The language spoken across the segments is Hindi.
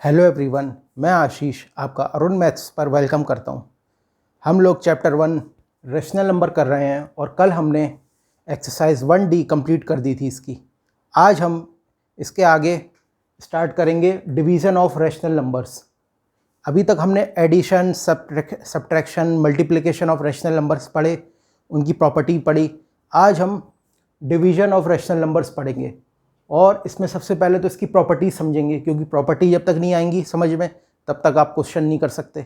हेलो एवरीवन, मैं आशीष आपका अरुण मैथ्स पर वेलकम करता हूं। हम लोग चैप्टर 1 रेशनल नंबर कर रहे हैं और कल हमने एक्सरसाइज 1D कंप्लीट कर दी थी इसकी। आज हम इसके आगे स्टार्ट करेंगे डिवीज़न ऑफ रेशनल नंबर्स। अभी तक हमने addition, subtraction, multiplication of rational numbers पढ़े, उनकी प्रॉपर्टी पढ़ी। आज हम डिवीज़न ऑफ रेशनल नंबर्स पढ़ेंगे और इसमें सबसे पहले तो इसकी प्रॉपर्टी समझेंगे, क्योंकि प्रॉपर्टी जब तक नहीं आएंगी समझ में तब तक आप क्वेश्चन नहीं कर सकते।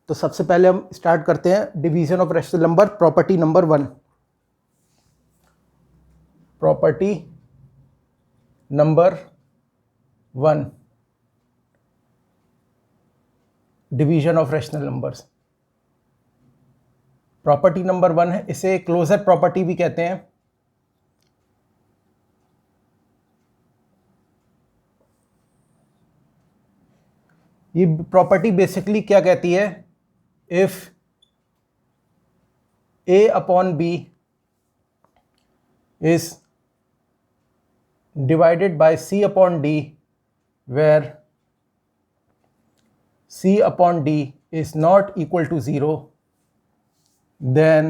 तो सबसे पहले हम स्टार्ट करते हैं division of rational number, property number 1। Property number 1, division of rational numbers. Property number 1 है, इसे क्लोजर प्रॉपर्टी भी कहते हैं। ये प्रॉपर्टी बेसिकली क्या कहती है? If A upon B is divided by C upon D, where C upon D is not equal to 0, then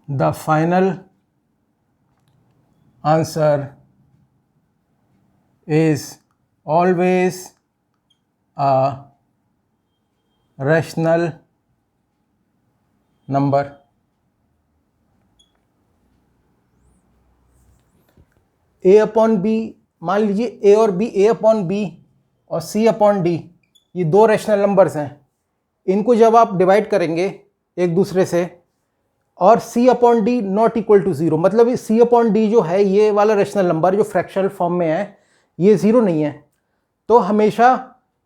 the final answer is always a rational number. A upon B, मान लीजिए A और B, A अपॉन बी और C अपॉन डी, ये दो रेशनल नंबर्स हैं। इनको जब आप डिवाइड करेंगे एक दूसरे से, और C upon D not equal to 0, मतलब ये C अपॉन डी जो है, ये वाला रेशनल नंबर जो फ्रैक्शनल फॉर्म में है, ये 0 नहीं है, तो हमेशा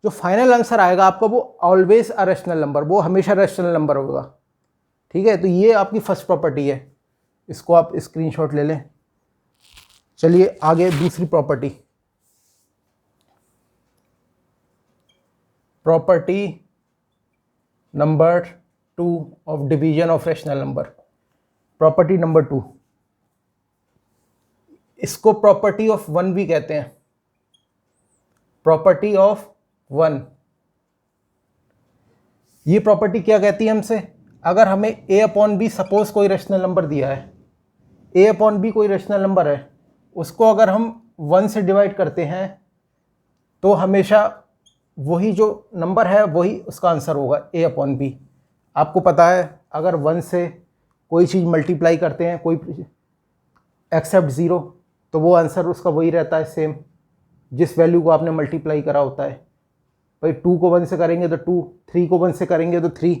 जो फाइनल आंसर आएगा आपका वो ऑलवेज अ रेशनल नंबर, वो हमेशा रेशनल नंबर होगा। ठीक है, तो ये आपकी फर्स्ट प्रॉपर्टी है, इसको आप स्क्रीनशॉट ले लें। चलिए आगे दूसरी property, property number 2 of division of rational number. Property number 2, इसको प्रॉपर्टी ऑफ 1 भी कहते हैं। प्रॉपर्टी ऑफ 1, ये प्रॉपर्टी क्या कहती है हमसे? अगर हमें A अपॉन बी सपोज कोई रेशनल नंबर दिया है, A अपॉन बी कोई रेशनल नंबर है, उसको अगर हम 1 से डिवाइड करते हैं तो हमेशा वही जो नंबर है वही उसका आंसर होगा, A अपॉन बी। आपको पता है अगर 1 से कोई चीज़ मल्टीप्लाई करते हैं, कोई एक्सेप्ट 0, तो वो आंसर उसका वही रहता है, सेम जिस वैल्यू को आपने मल्टीप्लाई करा होता है। भाई 2 को 1 से करेंगे तो 2, 3 को 1 से करेंगे तो 3,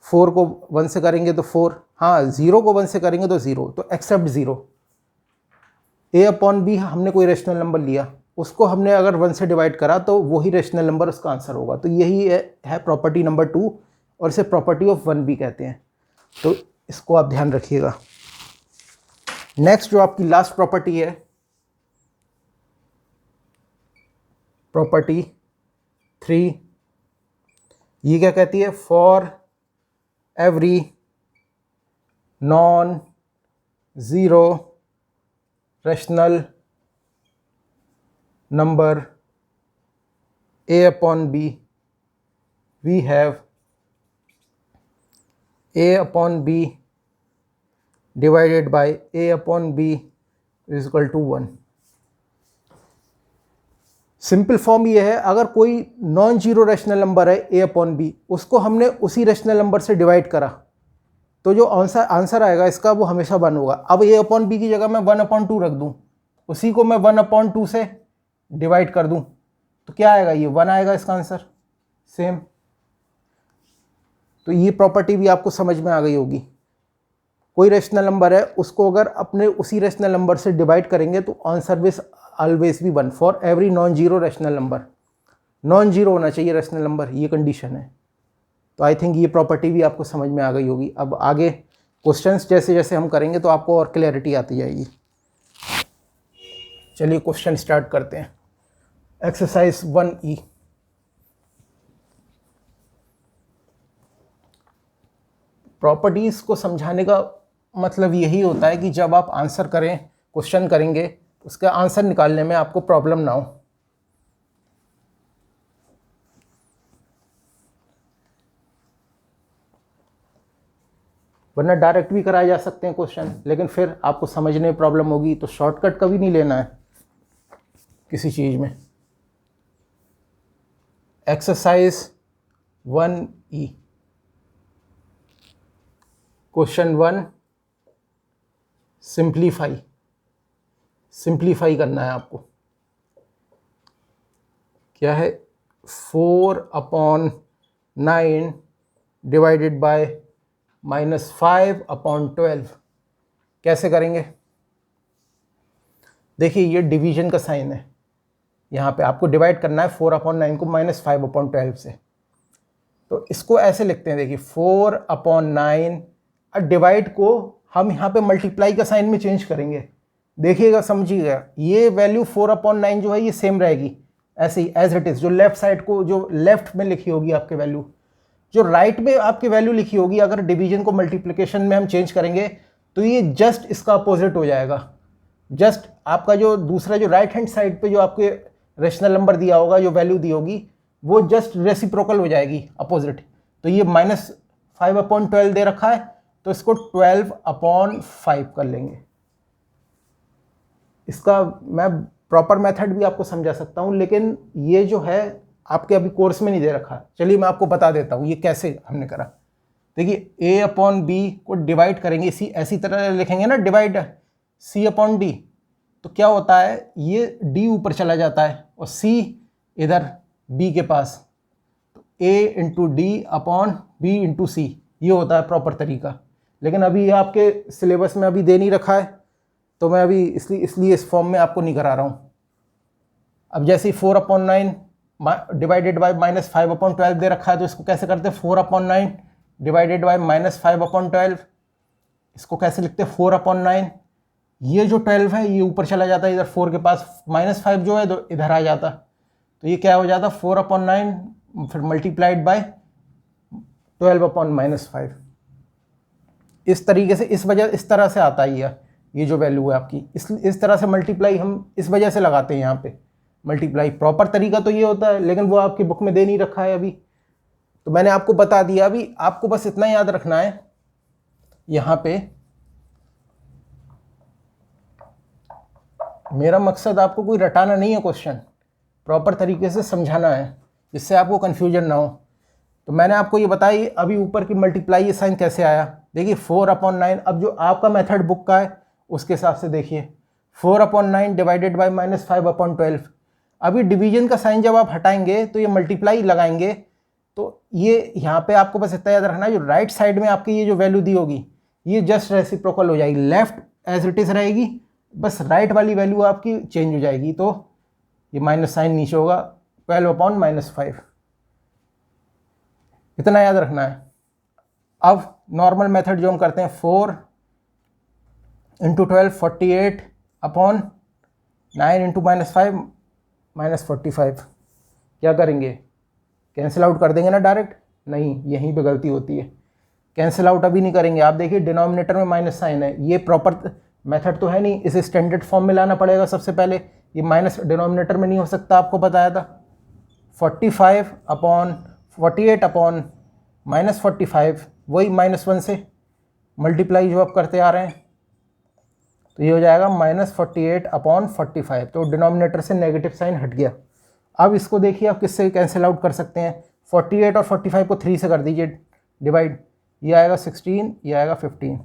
4 को 1 से करेंगे तो 4, हाँ 0 को 1 से करेंगे तो 0, तो एक्सेप्ट 0। A अपॉन बी हमने कोई रेशनल नंबर लिया, उसको हमने अगर 1 से डिवाइड करा तो वही रेशनल नंबर उसका आंसर होगा। तो यही है प्रॉपर्टी नंबर 2, और इसे प्रॉपर्टी ऑफ 1 भी कहते हैं। तो इसको आप ध्यान रखिएगा। नेक्स्ट जो आपकी लास्ट प्रॉपर्टी है, प्रॉपर्टी 3, ये क्या कहती है? For every non zero rational number A upon B, we have A upon B divided by A upon B is equal to 1। Simple form ये है, अगर कोई नॉन जीरो रेशनल नंबर है A अपॉन बी, उसको हमने उसी रेशनल नंबर से डिवाइड करा तो जो आंसर आएगा इसका वो हमेशा 1 होगा। अब A अपॉन बी की जगह मैं 1 अपॉन 2 रख दूँ, उसी को मैं 1 अपॉन 2 से डिवाइड कर दूँ, तो क्या आएगा? ये 1 आएगा इसका आंसर, सेम। तो ये प्रॉपर्टी भी आपको समझ में आ गई होगी। कोई रेशनल नंबर है, उसको अगर अपने उसी रेशनल नंबर से डिवाइड करेंगे तो आंसर विल ऑलवेज भी 1 for every non zero rational number. Non zero होना चाहिए रेशनल नंबर, ये कंडीशन है। तो आई थिंक ये प्रॉपर्टी भी आपको समझ में आ गई होगी। अब आगे क्वेश्चंस जैसे जैसे हम करेंगे तो आपको और क्लैरिटी आती जाएगी। चलिए क्वेश्चन स्टार्ट करते हैं। एक्सरसाइज 1E, प्रॉपर्टीज़ को समझाने का मतलब यही होता है कि जब आप आंसर करें, क्वेश्चन करेंगे, उसका आंसर निकालने में आपको प्रॉब्लम ना हो। वरना डायरेक्ट भी कराए जा सकते हैं क्वेश्चन, लेकिन फिर आपको समझने में प्रॉब्लम होगी, तो शॉर्टकट कभी नहीं लेना है किसी चीज़ में। एक्सरसाइज 1E, क्वेश्चन 1, सिंप्लीफाई करना है आपको। क्या है? 4/9 डिवाइडेड बाय -5/12 कैसे करेंगे? देखिए ये डिवीजन का साइन है, यहाँ पे आपको डिवाइड करना है 4/9 को -5/12 से। तो इसको ऐसे लिखते हैं, देखिए 4/9, डिवाइड को हम यहाँ पे मल्टीप्लाई का साइन में चेंज करेंगे। देखिएगा, समझिएगा, ये वैल्यू 4/9 जो है ये सेम रहेगी ऐसे ही एज इट इज़। जो लेफ्ट साइड को, जो लेफ्ट में लिखी होगी आपके वैल्यू, जो राइट में आपकी वैल्यू लिखी होगी, अगर डिवीजन को मल्टीप्लिकेशन में हम चेंज करेंगे तो ये जस्ट इसका अपोजिट हो जाएगा। जस्ट आपका जो दूसरा, जो राइट हैंड साइड पे जो आपके रेशनल नंबर दिया होगा, जो वैल्यू दी होगी, वो जस्ट रेसिप्रोकल हो जाएगी, अपोजिट। तो ये -5/12 दे रखा है, तो इसको 12/5 कर लेंगे। इसका मैं प्रॉपर मेथड भी आपको समझा सकता हूँ, लेकिन ये जो है आपके अभी कोर्स में नहीं दे रखा। चलिए मैं आपको बता देता हूँ ये कैसे हमने करा। देखिए A/B को डिवाइड करेंगे, इसी ऐसी तरह लिखेंगे ना, डिवाइड C/D, तो क्या होता है, ये D ऊपर चला जाता है और C इधर B के पास, तो A/D/B/C ये होता है प्रॉपर तरीका। लेकिन अभी ये आपके सिलेबस में अभी दे नहीं रखा है, तो मैं अभी इसलिए इस फॉर्म में आपको नहीं करा रहा हूँ। अब जैसे ही 4/9 डिवाइडेड बाय -5/12 दे रखा है, तो इसको कैसे करते हैं? 4/9 डिवाइडेड बाय -5/12, इसको कैसे लिखते हैं? 4/9, ये जो 12 है ये ऊपर चला जाता है, इधर 4 के पास, -5 जो है तो इधर आ जाता, तो ये क्या हो जाता? 4/9 फिर मल्टीप्लाइड बाय 12/-5। इस तरीके से, इस तरह से आता है ये जो वैल्यू है आपकी, इस तरह से मल्टीप्लाई हम इस वजह से लगाते हैं यहाँ पे। मल्टीप्लाई प्रॉपर तरीका तो ये होता है, लेकिन वो आपकी बुक में दे नहीं रखा है अभी, तो मैंने आपको बता दिया। अभी आपको बस इतना याद रखना है, यहाँ पे मेरा मकसद आपको कोई रटाना नहीं है, क्वेश्चन प्रॉपर तरीके से समझाना है, जिससे आपको कन्फ्यूजन ना हो। तो मैंने आपको ये बताई, अभी ऊपर की मल्टीप्लाई ये साइन कैसे आया। देखिए 4/9, अब जो आपका मेथड बुक का है उसके हिसाब से देखिए, 4/9 डिवाइडेड बाय -5/12। अभी डिवीजन का साइन जब आप हटाएंगे तो ये मल्टीप्लाई लगाएंगे, तो ये यहाँ पे आपको बस इतना याद रखना है, जो राइट साइड में आपकी ये जो वैल्यू दी होगी ये जस्ट रेसिप्रोकल हो जाएगी, लेफ्ट एज इट इज़ रहेगी, बस राइट वाली वैल्यू आपकी चेंज हो जाएगी। तो ये माइनस साइन नीचे होगा, 12/-5, इतना याद रखना है। अब नॉर्मल मेथड जो हम करते हैं, 4 × 12 48/9 × -5 -45, क्या करेंगे? कैंसिल आउट कर देंगे ना डायरेक्ट? नहीं, यहीं पे गलती होती है, कैंसिल आउट अभी नहीं करेंगे। आप देखिए डिनोमिनेटर में माइनस साइन है, ये प्रॉपर मेथड तो है नहीं, इसे स्टैंडर्ड फॉर्म में लाना पड़ेगा सबसे पहले। ये माइनस डिनोमिनेटर में नहीं हो सकता, आपको बताया था। 48/- वही -1 से मल्टीप्लाई जो आप करते आ रहे हैं, तो ये हो जाएगा -48/45। तो डिनोमिनेटर से नेगेटिव साइन हट गया। अब इसको देखिए आप किससे कैंसिल आउट कर सकते हैं। 48 और 45 को 3 से कर दीजिए डिवाइड, ये आएगा 16, ये आएगा 15,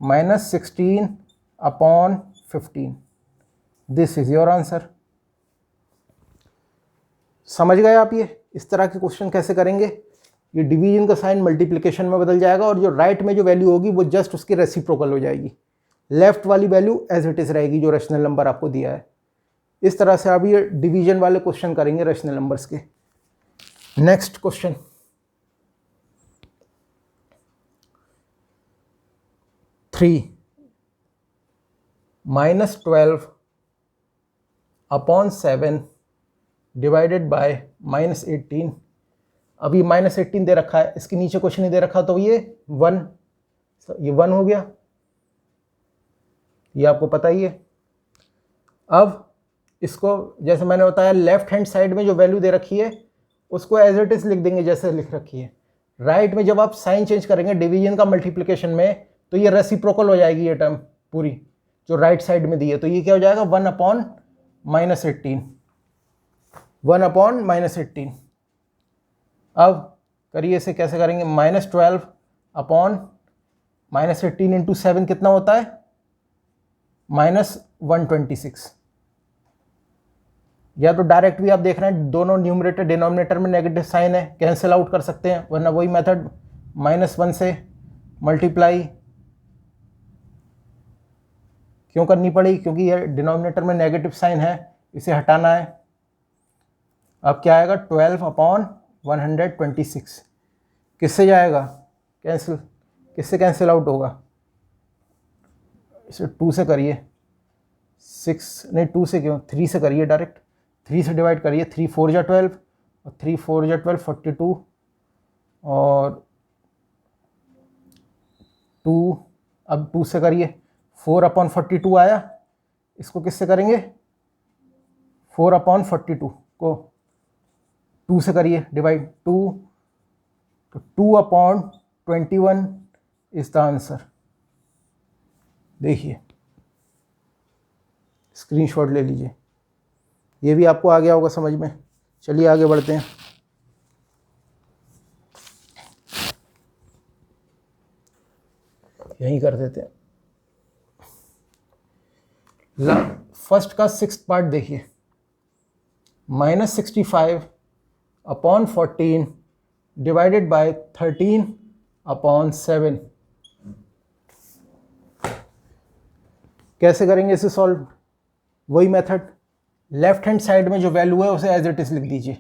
-16/15। This is your answer. समझ गए आप? ये इस तरह के क्वेश्चन कैसे करेंगे। ये डिवीजन का साइन मल्टीप्लिकेशन में बदल जाएगा, और जो राइट में जो वैल्यू होगी वो जस्ट उसकी रेसिप्रोकल हो जाएगी, लेफ्ट वाली वैल्यू एज इट इज़ रहेगी जो रेशनल नंबर आपको दिया है। इस तरह से आप ये डिवीजन वाले क्वेश्चन करेंगे रेशनल नंबर्स के। Next question, 3 -12/7 divided by -18। अभी -18 दे रखा है, इसके नीचे कुछ नहीं दे रखा, तो ये 1 हो गया, ये आपको पता ही है। अब इसको जैसे मैंने बताया लेफ्ट हैंड साइड में जो वैल्यू दे रखी है उसको एज इट इज लिख देंगे जैसे लिख रखी है। राइट में जब आप साइन चेंज करेंगे डिवीजन का मल्टीप्लिकेशन में तो ये रेसिप्रोकल हो जाएगी ये टर्म पूरी जो राइट साइड में दी है। तो ये क्या हो जाएगा 1/-18, 1/-18। अब करिए इसे कैसे करेंगे, -12/-18 इंटू 7 कितना होता है -126। या तो डायरेक्ट भी आप देख रहे हैं दोनों न्यूमरेटर डिनोमिनेटर में नेगेटिव साइन है, कैंसिल आउट कर सकते हैं, वरना वही मेथड -1 से मल्टीप्लाई क्यों करनी पड़ी, क्योंकि ये डिनोमिनेटर में नेगेटिव साइन है, इसे हटाना है। अब क्या आएगा 12/126 किससे जाएगा कैंसिल, किससे कैंसिल आउट होगा, इसे 2 से करिए, 6 नहीं 2 से क्यों 3 से करिए, डायरेक्ट 3 से डिवाइड करिए, 3 4 जा 12 और 3 4 जा 12 42 और 2, अब 2 से करिए 4/42 आया, इसको किससे करेंगे 4/42 को 2 से करिए डिवाइड 2, तो 2/21 इज द आंसर। देखिए स्क्रीनशॉट ले लीजिए, ये भी आपको आ गया होगा समझ में। चलिए आगे बढ़ते हैं। यहीं कर देते हैं। फर्स्ट का 6th पार्ट देखिए, -65/14 डिवाइडेड बाय 13/7। कैसे करेंगे इसे सॉल्व, वही मेथड, लेफ्ट हैंड साइड में जो वैल्यू है उसे एज इट इज लिख दीजिए।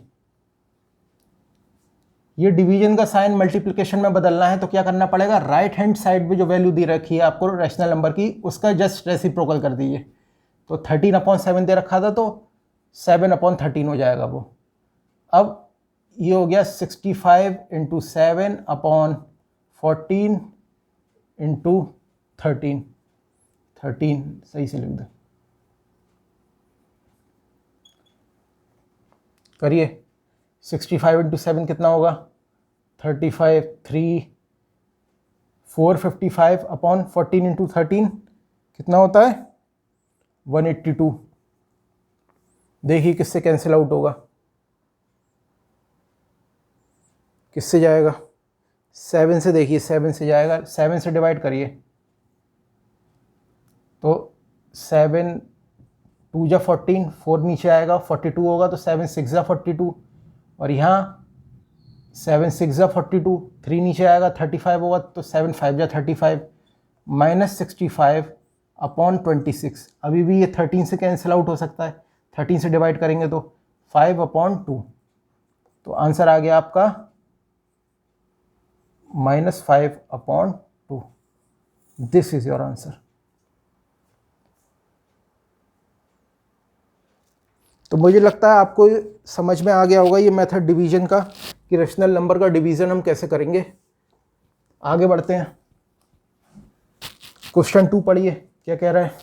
ये डिवीजन का साइन मल्टीप्लिकेशन में बदलना है तो क्या करना पड़ेगा, राइट हैंड साइड में जो वैल्यू दी रखी है आपको रैशनल नंबर की उसका जस्ट रेसिप्रोकल कर दीजिए। तो 13/7 दे रखा था तो 7/13 हो जाएगा वो। अब ये हो गया 65 × 7/14 × 13 सही से लिख दो, करिए 65 × 7 कितना होगा 35, 3 455/14 × 13 कितना होता है 182। देखिए किससे कैंसिल आउट होगा, किससे जाएगा 7 से, देखिए 7 से जाएगा, 7 से डिवाइड करिए तो 7 2 जा 14, 4 नीचे आएगा 42 होगा तो 7 6 जा 42 और यहाँ 7 6 जा 42, 3 नीचे आएगा 35 होगा तो 7 5 जा 35 -65/26। अभी भी ये 13 से कैंसिल आउट हो सकता है, 13 से डिवाइड करेंगे तो 5/2, तो आंसर आ गया आपका -5/2। This is your answer. तो मुझे लगता है आपको समझ में आ गया होगा ये मेथड डिवीजन का कि रैशनल नंबर का डिवीजन हम कैसे करेंगे। आगे बढ़ते हैं, क्वेश्चन 2 पढ़िए क्या कह रहा है।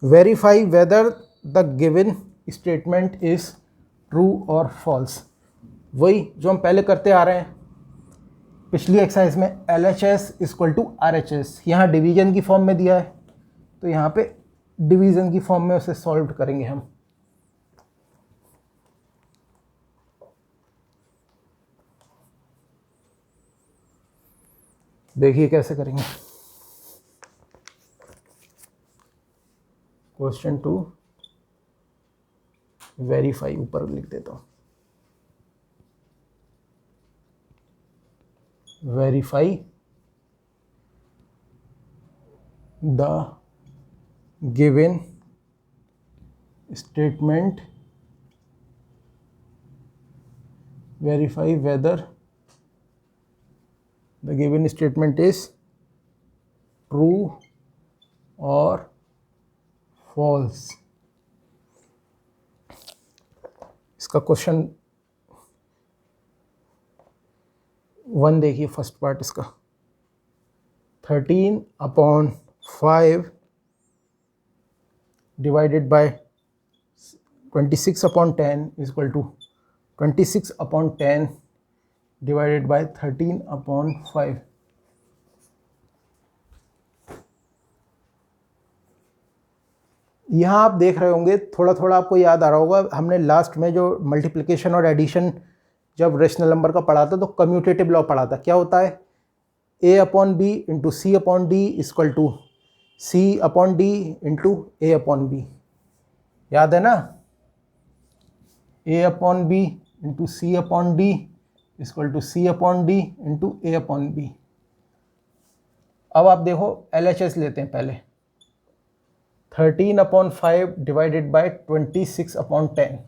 Verify whether the given statement is true और फॉल्स। वही जो हम पहले करते आ रहे हैं पिछली एक्सरसाइज में, LHS = RHS, यहाँ डिवीजन की फॉर्म में दिया है तो यहाँ पे डिवीजन की फॉर्म में उसे सॉल्व करेंगे हम। देखिए कैसे करेंगे। क्वेश्चन 2 वेरीफाई ऊपर लिख देता हूँ, verify the given statement, verify whether the given statement is true or false। इसका क्वेश्चन 1 देखिए फर्स्ट पार्ट इसका, 13/5 divided by 26/10 is equal to 26/10 divided by 13/5। यहाँ आप देख रहे होंगे, थोड़ा थोड़ा आपको याद आ रहा होगा, हमने लास्ट में जो मल्टीप्लिकेशन और एडिशन जब रेशनल नंबर का पढ़ा था तो कम्यूटेटिव लॉ पढ़ा था। क्या होता है, a/b into c/d equal to c/d into a/b। याद है ना, a/b into c/d equal to c/d into a/b। अब आप देखो LHS लेते हैं पहले, 13/5 डिवाइडेड बाय 26/10।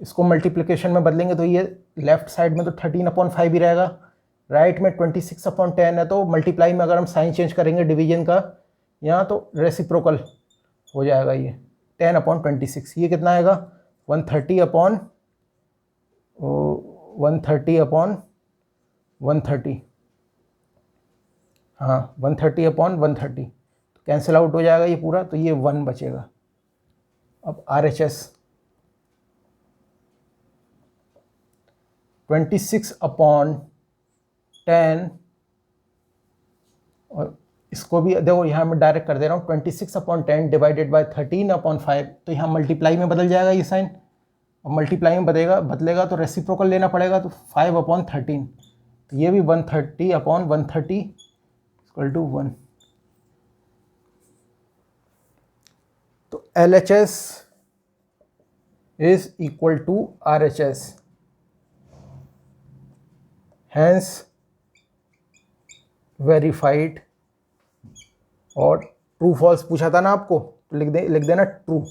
इसको मल्टीप्लिकेशन में बदलेंगे तो ये लेफ्ट साइड में तो 13/5 ही रहेगा, राइट में 26/10 है, तो मल्टीप्लाई में अगर हम साइन चेंज करेंगे डिवीजन का यहाँ तो रेसिप्रोकल हो जाएगा, ये 10/26। ये कितना आएगा, 130/130। हाँ 130/130, तो कैंसिल आउट हो जाएगा ये पूरा, तो ये 1 बचेगा। अब RHS 26/10, और इसको भी देखो यहाँ मैं डायरेक्ट कर दे रहा हूँ, 26/10 डिवाइडेड बाय 13/5, तो यहाँ मल्टीप्लाई में बदल जाएगा ये साइन, और मल्टीप्लाई में बदलेगा तो रेसिप्रोकल लेना पड़ेगा, तो 5/13, तो ये भी 130/130 इक्वल टू 1। तो LHS is equal to RHS, hence verified. और ट्रू फॉल्स पूछा था ना आपको, तो लिख देना ट्रू।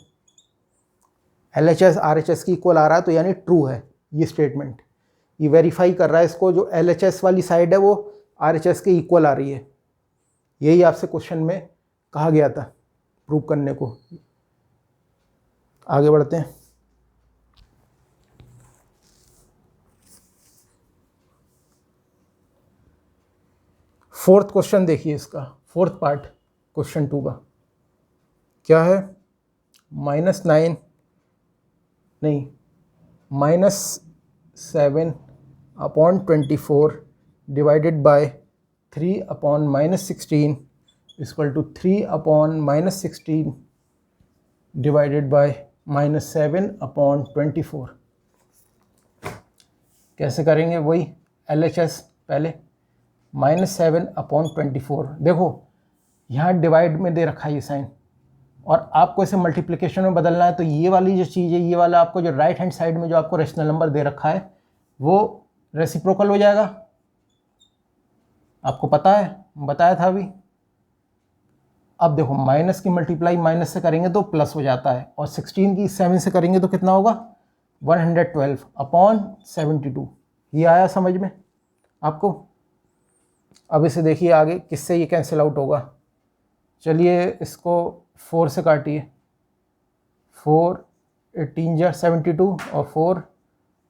LHS RHS की इक्वल आ रहा है तो यानी ट्रू है ये स्टेटमेंट, ये वेरीफाई कर रहा है इसको, जो LHS वाली साइड है वो RHS के इक्वल आ रही है। यही आपसे क्वेश्चन में कहा गया था प्रूव करने को। आगे बढ़ते हैं। फोर्थ क्वेश्चन देखिए इसका, फोर्थ पार्ट क्वेश्चन 2 का क्या है, -7/24 divided by 3/-16 equal to 3/-16 divided by -7/24। कैसे करेंगे, वही LHS पहले, -7/24। देखो यहाँ डिवाइड में दे रखा है ये साइन, और आपको इसे मल्टीप्लिकेशन में बदलना है, तो ये वाली जो चीज़ है, ये वाला आपको जो राइट हैंड साइड में जो आपको रेशनल नंबर दे रखा है वो रेसिप्रोकल हो जाएगा। आपको पता है, बताया था अभी। अब देखो माइनस की मल्टीप्लाई माइनस से करेंगे तो प्लस हो जाता है, और 16 की 7 से करेंगे तो कितना होगा, 112/72। ये आया समझ में आपको। अब इसे देखिए आगे किससे ये कैंसिल आउट होगा। चलिए इसको 4 से काटिए, 4 18 जा 72 और 4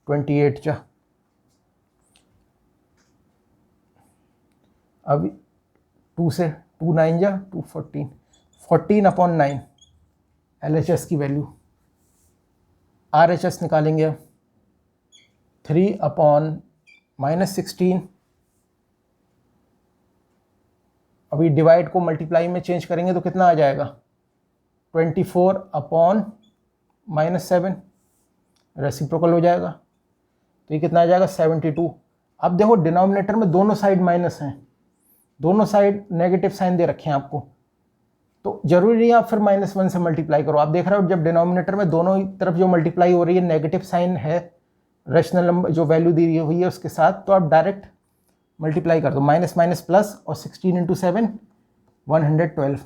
28 जा। अब 2 से 2 9 जा 2 14, 14/9 LHS की वैल्यू। RHS निकालेंगे अब, 3/-16। अभी डिवाइड को मल्टीप्लाई में चेंज करेंगे तो कितना आ जाएगा, 24/-7 रेसिप्रोकल हो जाएगा, तो ये कितना आ जाएगा, 72। अब देखो डिनोमिनेटर में दोनों साइड माइनस हैं, दोनों साइड नेगेटिव साइन दे रखे हैं आपको, तो जरूरी नहीं आप फिर -1 से मल्टीप्लाई करो। आप देख रहे हो जब डिनोमिनेटर में दोनों तरफ जो मल्टीप्लाई हो रही है नेगेटिव साइन है, रेशनल नंबर जो वैल्यू दी हुई है उसके साथ, तो आप डायरेक्ट मल्टीप्लाई कर दो, माइनस माइनस प्लस, और 16 × 7 112।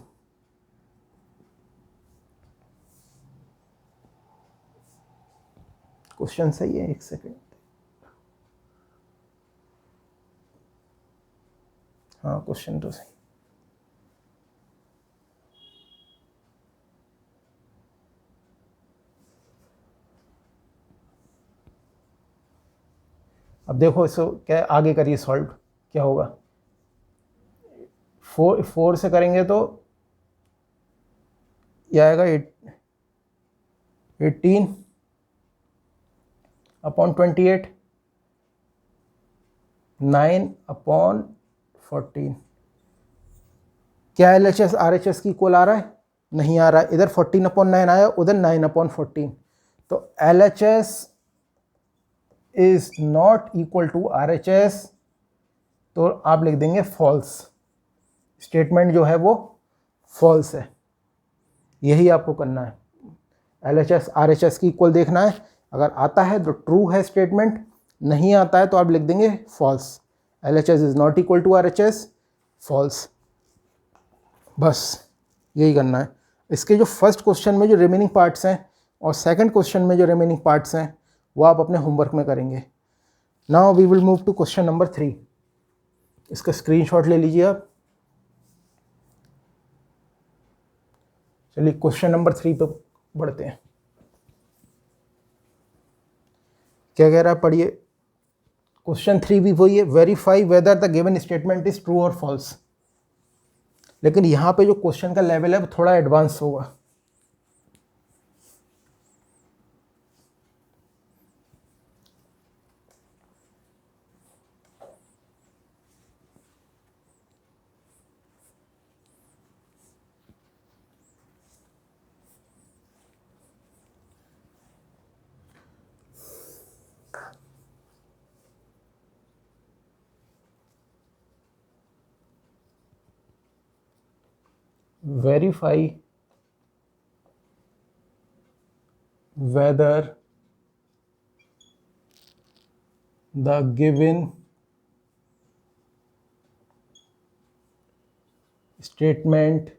क्वेश्चन सही है, एक सेकेंड। हाँ क्वेश्चन तो सही। अब अब देखो इसको क्या आगे करिए सॉल्व, क्या होगा। 4 से करेंगे तो ये आएगा 18 अपॉन 28, 9 अपॉन 14। क्या LHS RHS की इक्वल आ रहा है? नहीं आ रहा है। इधर 14 अपॉन 9 आया, उधर 9 अपॉन 14। तो LHS is not equal to RHS, तो आप लिख देंगे फॉल्स। स्टेटमेंट जो है वो फॉल्स है। यही आपको करना है, LHS RHS की इक्वल देखना है। अगर आता है तो ट्रू है स्टेटमेंट, नहीं आता है तो आप लिख देंगे false. LHS is not equal to RHS, false. बस यही करना है। इसके जो फर्स्ट क्वेश्चन में जो रिमेनिंग पार्ट्स हैं और सेकंड क्वेश्चन में जो रिमेनिंग पार्ट्स हैं वो आप अपने होमवर्क में करेंगे। Now we will move to question number 3। इसका स्क्रीनशॉट ले लीजिए आप। चलिए क्वेश्चन नंबर 3 पे बढ़ते हैं। क्या कह रहा है, पढ़िए। क्वेश्चन 3 भी वही है, verify whether the given statement is true और फॉल्स। लेकिन यहाँ पे जो क्वेश्चन का लेवल है वो थोड़ा एडवांस होगा। Verify whether the given statement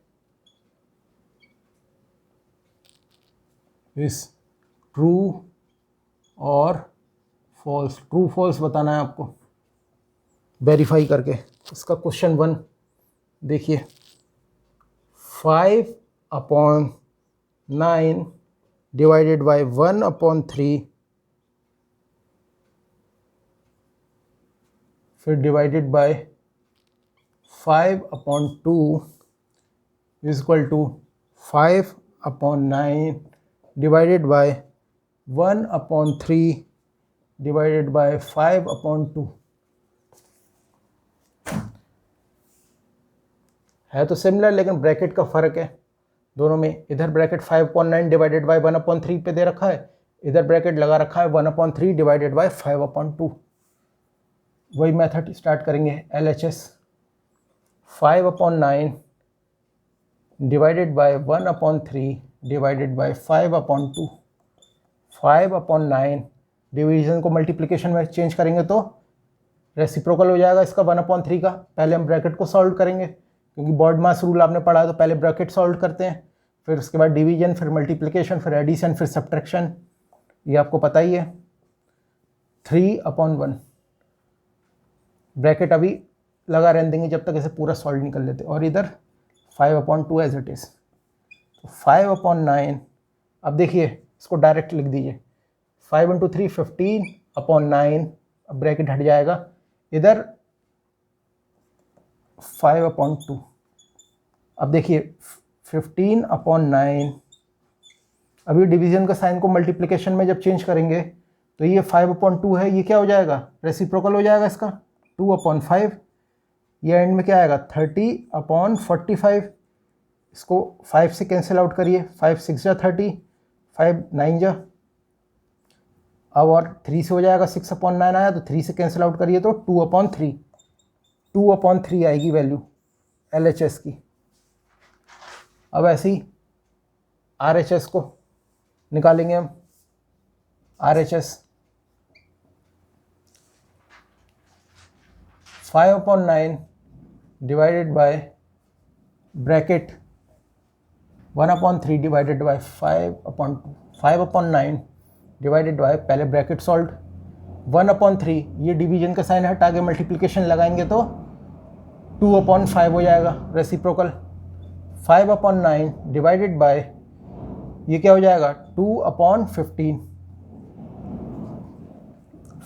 is true और false। ट्रू फॉल्स बताना है आपको वेरीफाई करके। इसका क्वेश्चन 1 देखिए, 5 अपॉन 9 डिवाइडेड बाय 1 अपॉन 3 फिर divided by 5 upon 2 is equal to 5 upon 9 divided by 1 upon 3 divided by 5 upon 2। है तो सिमिलर, लेकिन ब्रैकेट का फ़र्क है दोनों में। इधर ब्रैकेट 5/9 डिवाइडेड बाय 1/3 पे दे रखा है, इधर ब्रैकेट लगा रखा है 1/3 डिवाइडेड बाय 5/2। वही मेथड स्टार्ट करेंगे। LHS 5/9 divided by 1/3 divided by 5/2। 5/9 division को मल्टीप्लिकेशन में चेंज करेंगे तो रेसिप्रोकल हो जाएगा इसका 1/3 का। पहले हम ब्रैकेट को सॉल्व करेंगे, क्योंकि बॉड मास रूल आपने पढ़ा है, तो पहले ब्रैकेट सॉल्व करते हैं, फिर उसके बाद डिवीजन, फिर मल्टीप्लिकेशन, फिर एडिशन, फिर सब्ट्रैक्शन। ये आपको पता ही है। 3/1 ब्रैकेट अभी लगा रहने देंगे जब तक इसे पूरा सॉल्व निकल लेते। और इधर 5/2 एज इट इज़। तो 5/9, अब देखिए इसको डायरेक्ट लिख दीजिए। 5 × 3 15/9, अब ब्रैकेट हट जाएगा। इधर 5/2। अब देखिए 15/9, अभी डिवीजन का साइन को मल्टीप्लिकेशन में जब चेंज करेंगे तो ये 5/2 है, ये क्या हो जाएगा, रेसिप्रोकल हो जाएगा इसका 2/5। ये एंड में क्या आएगा 30/45। इसको 5 से कैंसिल आउट करिए, 5 6 जा 30, 5 9 जा। अब और 3 से हो जाएगा, 6/9 आया तो 3 से कैंसिल आउट करिए तो 2/3। 2/3 आएगी वैल्यू LHS की। अब ऐसे ही RHS को निकालेंगे हम। RHS 5/9 divided by bracket 1/3 divided by 5/2। 5/9 divided by, पहले ब्रैकेट सॉल्व, 1/3, ये डिवीजन का साइन हटा के मल्टीप्लिकेशन लगाएंगे तो 2/5 हो जाएगा रेसिप्रोकल। 5/9 डिवाइडेड बाय, ये क्या हो जाएगा 2/15।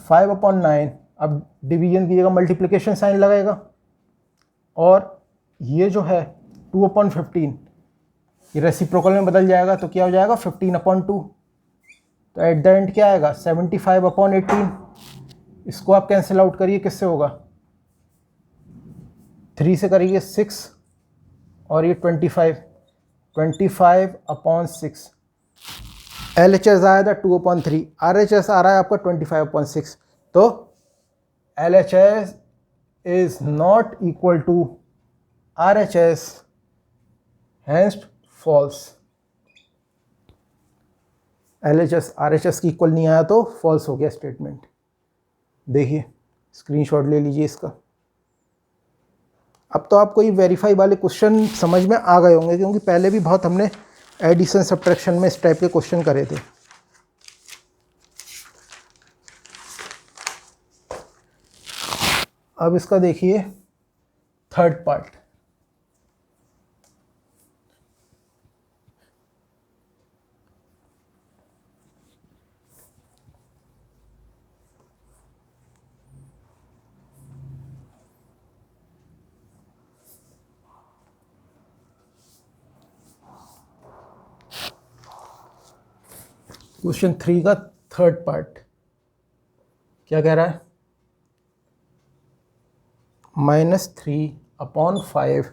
5/9, अब डिवीजन की जगह मल्टीप्लिकेशन साइन लगाएगा, और ये जो है 2/15 ये रेसिप्रोकल में बदल जाएगा, तो क्या हो जाएगा 15/2। तो एट द एंड क्या आएगा 75/18। इसको आप कैंसिल आउट करिए, किससे होगा, 3 से करिए 6, और ये 25/6। LHS आया था 2/3, RHS आ रहा है आपका 25/6। तो LHS is not equal to RHS, hence false. LHS RHS की इक्वल नहीं आया तो फॉल्स हो गया स्टेटमेंट। देखिए स्क्रीनशॉट ले लीजिए इसका। अब तो आपको ये वेरीफाई वाले क्वेश्चन समझ में आ गए होंगे, क्योंकि पहले भी बहुत हमने एडिशन सब्ट्रैक्शन में इस टाइप के क्वेश्चन करे थे। अब इसका देखिए थर्ड पार्ट। क्वेश्चन 3 का थर्ड पार्ट क्या कह रहा है, -3/5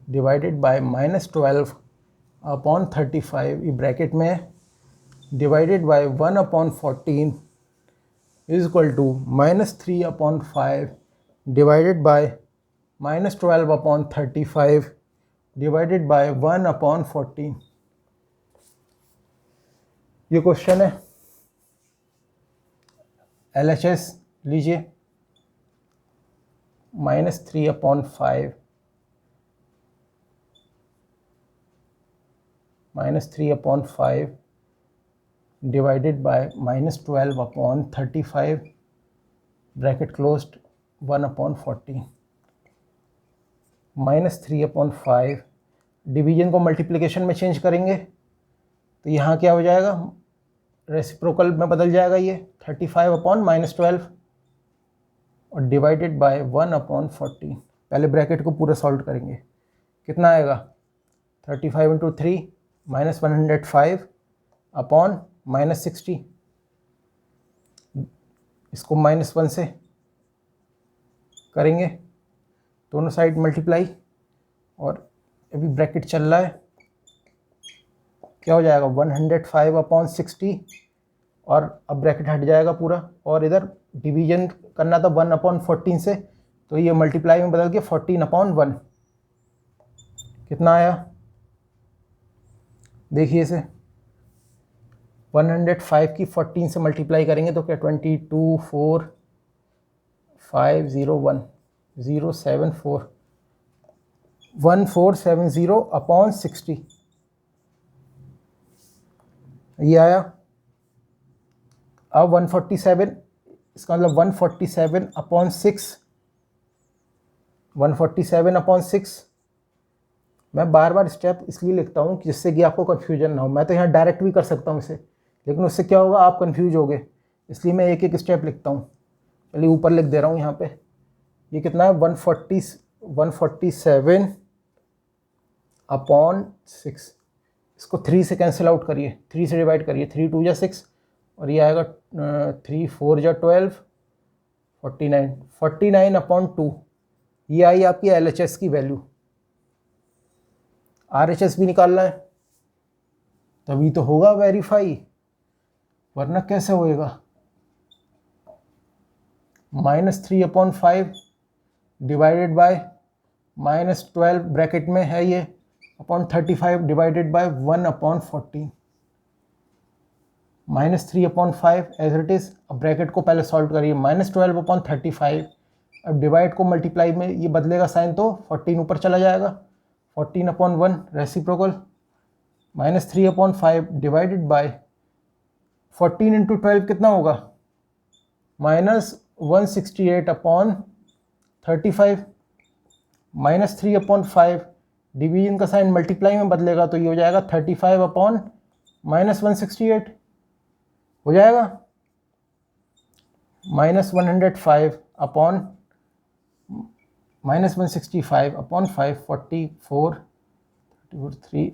डिवाइडेड बाय -12/35, ये ब्रैकेट में divided by 1/14 is equal to -3/5 divided by -12/35 divided by 1/14। ये क्वेश्चन है। LHS लीजिए, -3/5 divided by -12/35 bracket closed 1/14। -3/5 division को मल्टीप्लिकेशन में चेंज करेंगे तो यहाँ क्या हो जाएगा, रेसिप्रोकल में बदल जाएगा ये 35/-12 और डिवाइडेड बाय 1/14। पहले ब्रैकेट को पूरा सॉल्व करेंगे, कितना आएगा 35 × 3 -105/-60। इसको -1 से करेंगे, दोनों साइड मल्टीप्लाई, और अभी ब्रैकेट चल रहा है, क्या हो जाएगा 105/60, और अब ब्रैकेट हट जाएगा पूरा, और इधर डिवीजन करना था 1/14 से, तो ये मल्टीप्लाई में बदल के 14/1। कितना आया देखिए इसे, 105 की 14 से मल्टीप्लाई करेंगे तो क्या 1470/60 ये आया। अब 147, इसका मतलब 147/6 मैं बार बार स्टेप इसलिए लिखता हूँ जिससे कि आपको कन्फ्यूजन ना हो। मैं तो यहाँ डायरेक्ट भी कर सकता हूँ इसे, लेकिन उससे क्या होगा, आप कन्फ्यूज होगे, इसलिए मैं एक एक स्टेप लिखता हूँ। चलिए ऊपर लिख दे रहा हूँ यहाँ पे, ये कितना है 147/6। इसको 3 से कैंसिल आउट करिए, 3 से डिवाइड करिए, 3 2 जा 6, और ये आएगा 3 4 जा 12, 49/2। ये आई आपकी LHS की वैल्यू। RHS भी निकालना है, तभी तो होगा वेरीफाई, वरना कैसे होएगा। -3/5 डिवाइडेड बाय -12 ब्रैकेट में है ये /35 divided by 1/14। -3/5 as it is. अब ब्रैकेट को पहले सॉल्व करिए, -12/35, अब डिवाइड को मल्टीप्लाई में ये बदलेगा साइन, तो 14 ऊपर चला जाएगा, 14/1 रेसिप्रोकल, -3/5 डिवाइडेड बाय 14 × 12 कितना होगा, -168/35, -3/5 डिवीजन का साइन मल्टीप्लाई में बदलेगा तो ये हो जाएगा 35/-168 हो जाएगा। -105 अपॉन -165 अपॉन 544 3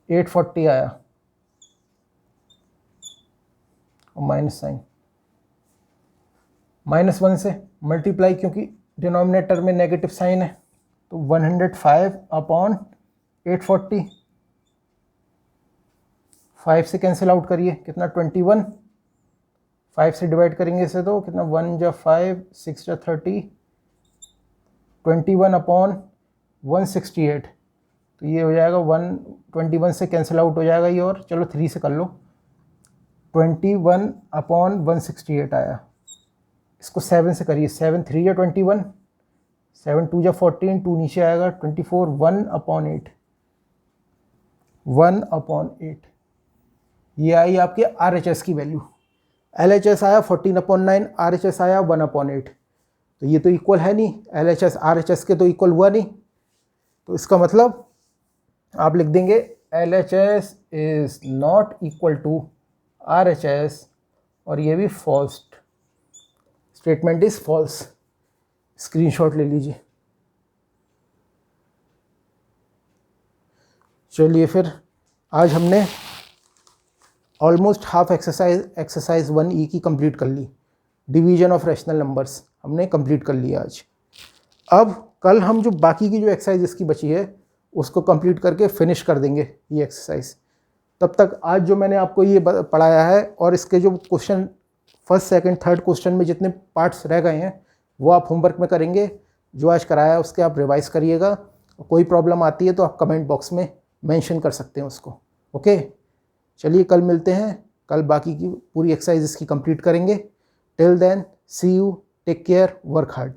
840 आया और माइनस साइन, -1 से मल्टीप्लाई क्योंकि डिनोमिनेटर में नेगेटिव साइन है, तो 105 अपॉन 840, 5 से कैंसिल आउट करिए कितना 21, 5 से डिवाइड करेंगे इसे तो कितना 1 जा 5 6 जा 30, 21 अपॉन 168, तो ये हो जाएगा 121 से कैंसिल आउट हो जाएगा ये, और चलो 3 से कर लो, 21 अपॉन 168 आया। इसको 7 से करिए, 7 3 या 21, 7 2 या 14, 2 नीचे आएगा 24, 1 अपॉन 8, 1 अपॉन 8, ये आई आपके RHS की वैल्यू। LHS आया 14/9, RHS आया 1/8, तो ये तो इक्वल है नहीं, LHS RHS के तो इक्वल हुआ नहीं, तो इसका मतलब आप लिख देंगे LHS is not equal to RHS, और ये भी false, statement is false. Screenshot ले लीजिए। चलिए फिर आज हमने ऑलमोस्ट हाफ एक्सरसाइज 1E की कंप्लीट कर ली। डिवीजन ऑफ रैशनल नंबर्स हमने कंप्लीट कर लिया आज। अब कल हम जो बाकी की जो एक्सरसाइज इसकी बची है उसको कंप्लीट करके फिनिश कर देंगे ये एक्सरसाइज। तब तक आज जो मैंने आपको ये पढ़ाया है और इसके जो question first second third question में जितने पार्ट्स रह गए हैं वो आप होमवर्क में करेंगे। जो आज कराया है उसके आप रिवाइज करिएगा। कोई प्रॉब्लम आती है तो आप कमेंट बॉक्स में मेंशन कर सकते हैं उसको। ओके, चलिए कल मिलते हैं। कल बाकी की पूरी एक्सरसाइज इसकी कंप्लीट करेंगे। Till then see you, take care, work hard.